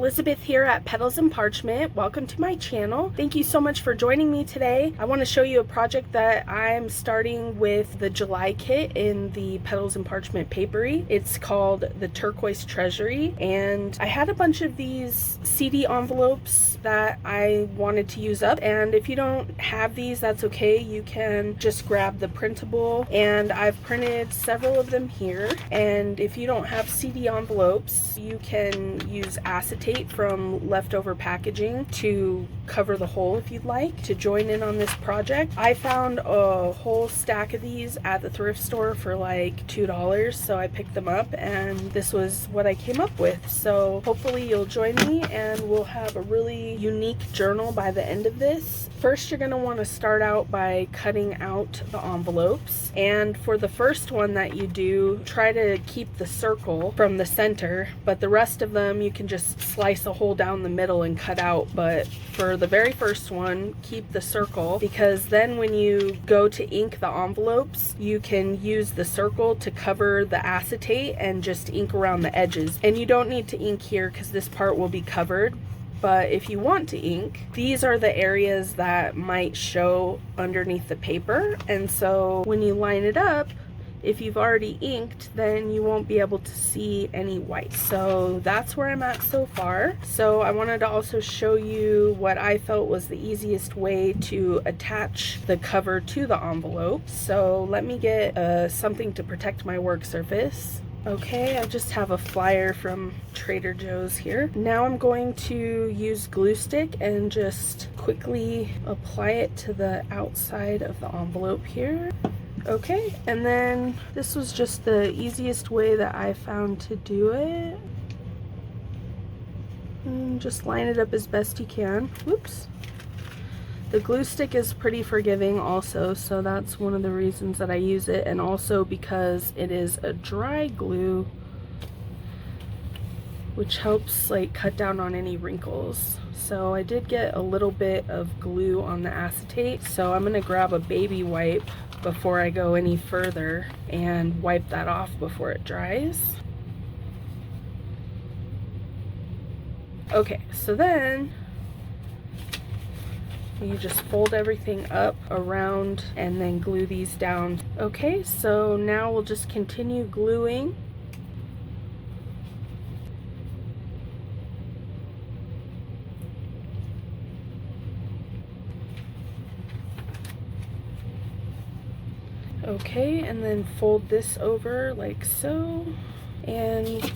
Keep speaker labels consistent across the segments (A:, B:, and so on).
A: Elizabeth here at Petals and Parchment. Welcome to my channel. Thank you so much for joining me today. I want to show you a project that I'm starting with the July kit in the Petals and Parchment Paperie. It's called the Turquoise Treasury, and I had a bunch of these CD envelopes that I wanted to use up, and if you don't have these, that's okay. You can just grab the printable, and I've printed several of them here. And if you don't have CD envelopes, you can use acetate from leftover packaging to cover the hole if you'd like to join in on this project. I found a whole stack of these at the thrift store for like $2, so I picked them up and this was what I came up with. So hopefully you'll join me and we'll have a really unique journal by the end of this. First, you're going to want to start out by cutting out the envelopes, and for the first one that you do, try to keep the circle from the center, but the rest of them you can just slice a hole down the middle and cut out. But for the very first one, keep the circle, because then when you go to ink the envelopes, you can use the circle to cover the acetate and just ink around the edges. And you don't need to ink here because this part will be covered. But if you want to ink, these are the areas that might show underneath the paper. And so when you line it up, if you've already inked, then you won't be able to see any white. So that's where I'm at so far. So I wanted to also show you what I felt was the easiest way to attach the cover to the envelope. So let me get something to protect my work surface. Okay, I just have a flyer from Trader Joe's here. Now I'm going to use glue stick and just quickly apply it to the outside of the envelope here. Okay, and then this was just the easiest way that I found to do it. And just line it up as best you can. Whoops. The glue stick is pretty forgiving also, so that's one of the reasons that I use it, and also because it is a dry glue, which helps like cut down on any wrinkles. So I did get a little bit of glue on the acetate, so I'm gonna grab a baby wipe before I go any further and wipe that off before it dries. Okay, so then you just fold everything up around and then glue these down. Okay, so now we'll just continue gluing. Okay, and then fold this over like so. And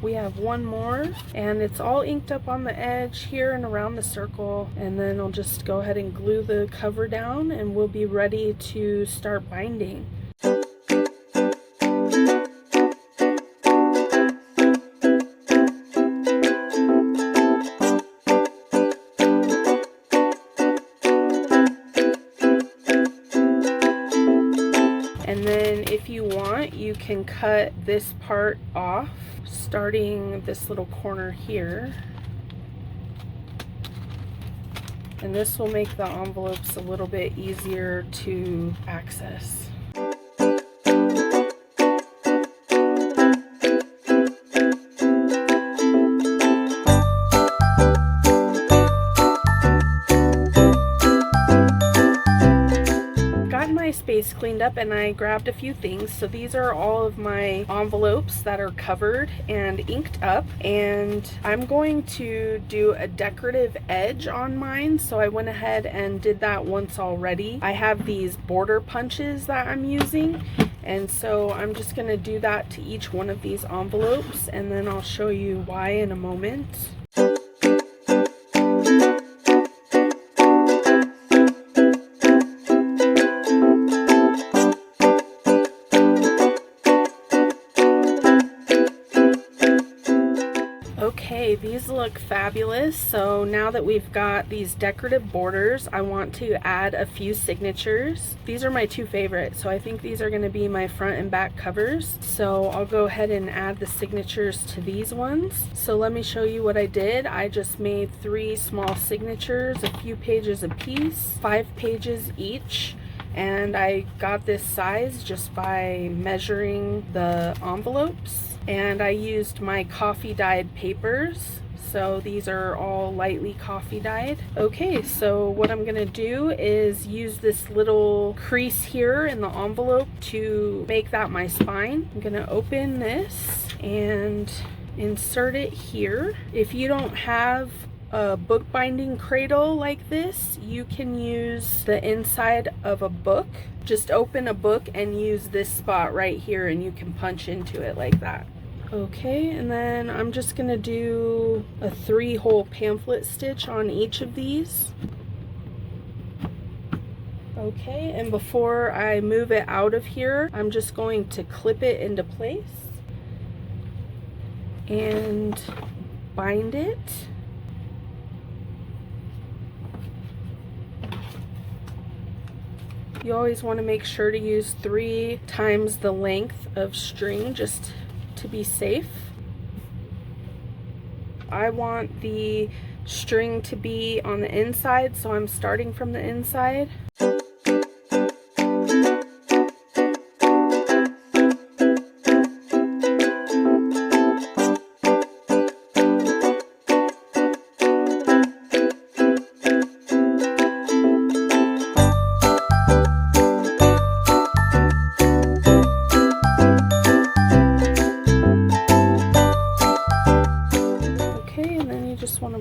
A: we have one more, and it's all inked up on the edge here and around the circle, and then I'll just go ahead and glue the cover down and we'll be ready to start binding. And then if you want, you can cut this part off, starting this little corner here. And this will make the envelopes a little bit easier to access. Space cleaned up and I grabbed a few things. So these are all of my envelopes that are covered and inked up, and I'm going to do a decorative edge on mine, so I went ahead and did that once already. I have these border punches that I'm using, and so I'm just going to do that to each one of these envelopes, and then I'll show you why in a moment. Okay, these look fabulous. So now that we've got these decorative borders, I want to add a few signatures. These are my two favorites, so I think these are going to be my front and back covers. So I'll go ahead and add the signatures to these ones. So let me show you what I did. I just made 3 small signatures, a few pages a piece, 5 pages each. And I got this size just by measuring the envelopes. and I used my coffee dyed papers. So these are all lightly coffee dyed. Okay, so what I'm gonna do is use this little crease here in the envelope to make that my spine. I'm gonna open this and insert it here. If you don't have a bookbinding cradle like this, you can use the inside of a book. Just open a book and use this spot right here and you can punch into it like that. Okay, and then I'm just gonna do a 3-hole pamphlet stitch on each of these. Okay, and before I move it out of here, I'm just going to clip it into place and bind it. You always want to make sure to use 3 times the length of string just to be safe. I want the string to be on the inside, so I'm starting from the inside.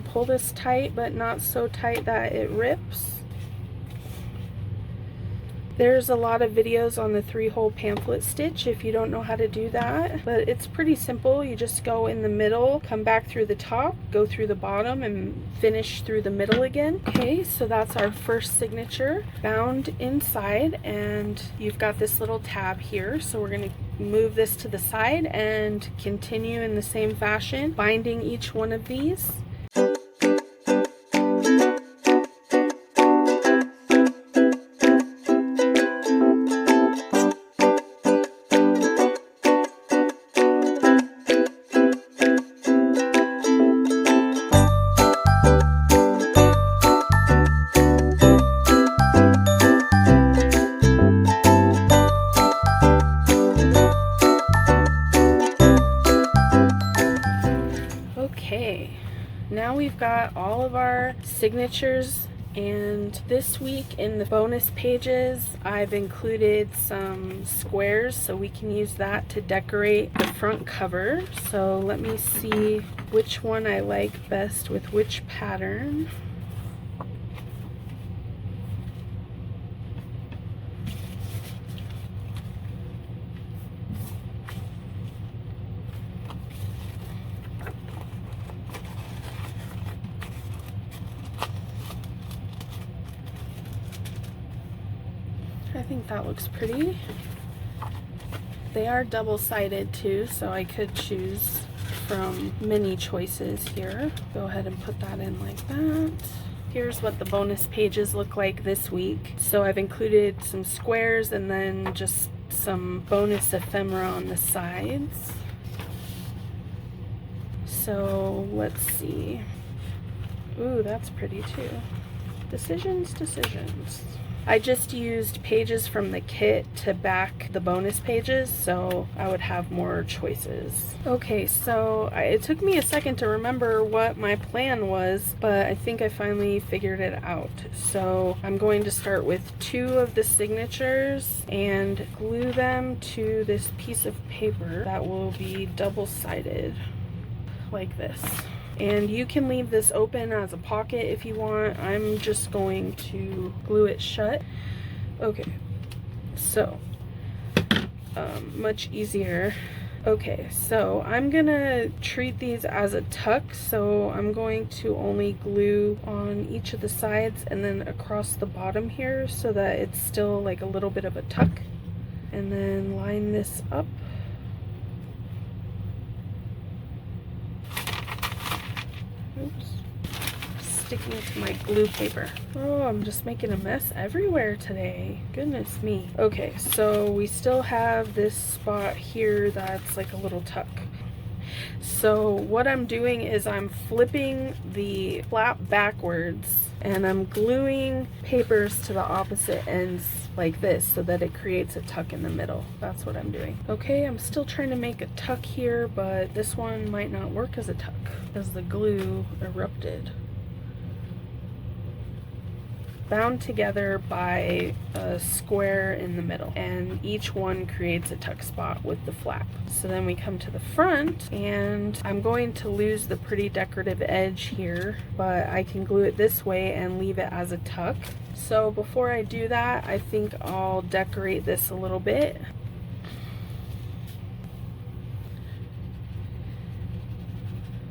A: Pull this tight, but not so tight that it rips. There's a lot of videos on the 3-hole pamphlet stitch if you don't know how to do that, but it's pretty simple. You just go in the middle, come back through the top, go through the bottom, and finish through the middle again. Okay, so that's our first signature bound inside, and you've got this little tab here, so we're going to move this to the side and continue in the same fashion, binding each one of these. Now we've got all of our signatures, and this week in the bonus pages I've included some squares so we can use that to decorate the front cover. So let me see which one I like best with which pattern. I think that looks pretty. They are double-sided too, so I could choose from many choices here. Go ahead and put that in like that. Here's what the bonus pages look like this week. So I've included some squares and then just some bonus ephemera on the sides. So let's see. Ooh, that's pretty too. Decisions. I just used pages from the kit to back the bonus pages, so I would have more choices. Okay, so it took me a second to remember what my plan was, but I think I finally figured it out. So I'm going to start with 2 of the signatures and glue them to this piece of paper that will be double-sided like this. And you can leave this open as a pocket if you want. I'm just going to glue it shut. Okay, so much easier. Okay, so I'm gonna treat these as a tuck, so I'm going to only glue on each of the sides and then across the bottom here so that it's still like a little bit of a tuck, and then line this up. Oops. Sticking to my glue paper. Oh, I'm just making a mess everywhere today. Goodness me. Okay, so we still have this spot here that's like a little tuck. So what I'm doing is I'm flipping the flap backwards and I'm gluing papers to the opposite ends like this so that it creates a tuck in the middle. That's what I'm doing. Okay, I'm still trying to make a tuck here, but this one might not work as a tuck because the glue erupted. Bound together by a square in the middle, and each one creates a tuck spot with the flap. So then we come to the front, and I'm going to lose the pretty decorative edge here, but I can glue it this way and leave it as a tuck. So before I do that, I think I'll decorate this a little bit.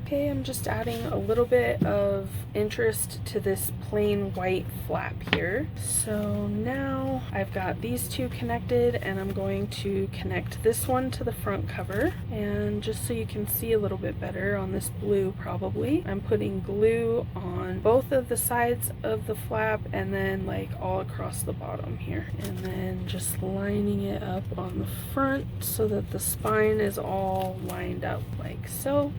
A: Okay, I'm just adding a little bit of interest to this plain white flap here. So now I've got these two connected, and I'm going to connect this one to the front cover. And just so you can see a little bit better on this blue probably, I'm putting glue on both of the sides of the flap and then like all across the bottom here. And then just lining it up on the front so that the spine is all lined up like so.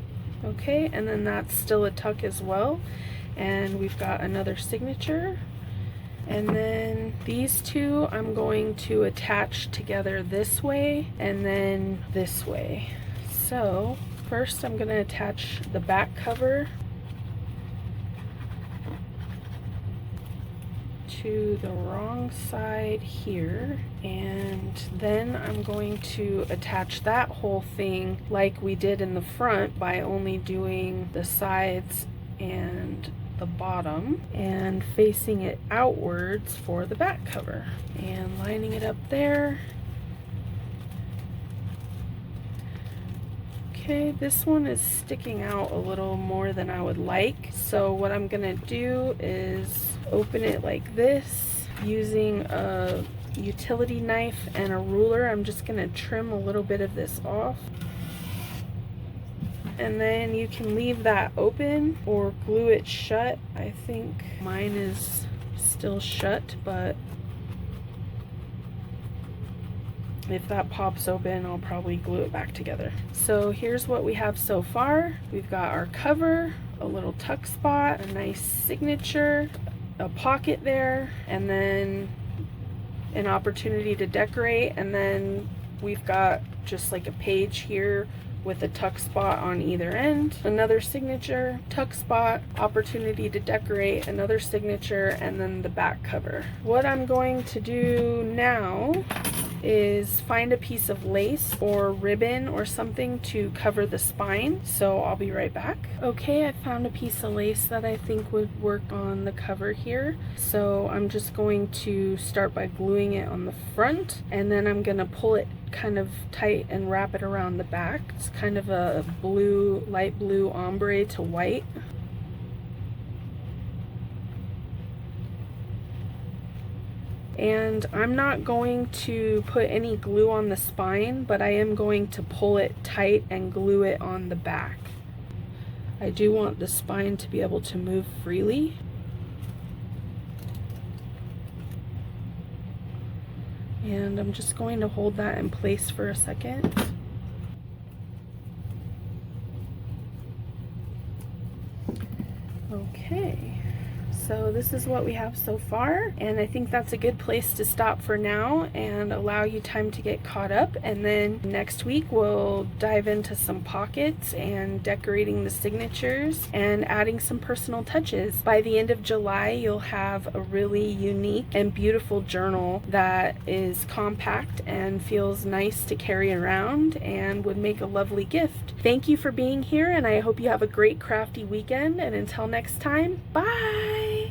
A: Okay, and then that's still a tuck as well, and we've got another signature. And then these two I'm going to attach together this way and then this way. So first I'm going to attach the back cover to the wrong side here, and then I'm going to attach that whole thing like we did in the front by only doing the sides and the bottom and facing it outwards for the back cover and lining it up there. Okay, this one is sticking out a little more than I would like, so what I'm gonna do is open it like this using a utility knife and a ruler. I'm just gonna trim a little bit of this off, and then you can leave that open or glue it shut. I think mine is still shut, but if that pops open, I'll probably glue it back together. So here's what we have so far. We've got our cover, a little tuck spot, a nice signature, a pocket there, and then an opportunity to decorate, and then we've got just like a page here with a tuck spot on either end, another signature, tuck spot, opportunity to decorate, another signature, and then the back cover. What I'm going to do now is find a piece of lace or ribbon or something to cover the spine, so I'll be right back. Okay, I found a piece of lace that I think would work on the cover here, so I'm just going to start by gluing it on the front, and then I'm gonna pull it kind of tight and wrap it around the back. It's kind of a blue, light blue ombre to white. And I'm not going to put any glue on the spine, but I am going to pull it tight and glue it on the back. I do want the spine to be able to move freely. And I'm just going to hold that in place for a second. Okay. So this is what we have so far, and I think that's a good place to stop for now and allow you time to get caught up, and then next week we'll dive into some pockets and decorating the signatures and adding some personal touches. By the end of July, you'll have a really unique and beautiful journal that is compact and feels nice to carry around and would make a lovely gift. Thank you for being here, and I hope you have a great crafty weekend, and until next time, bye!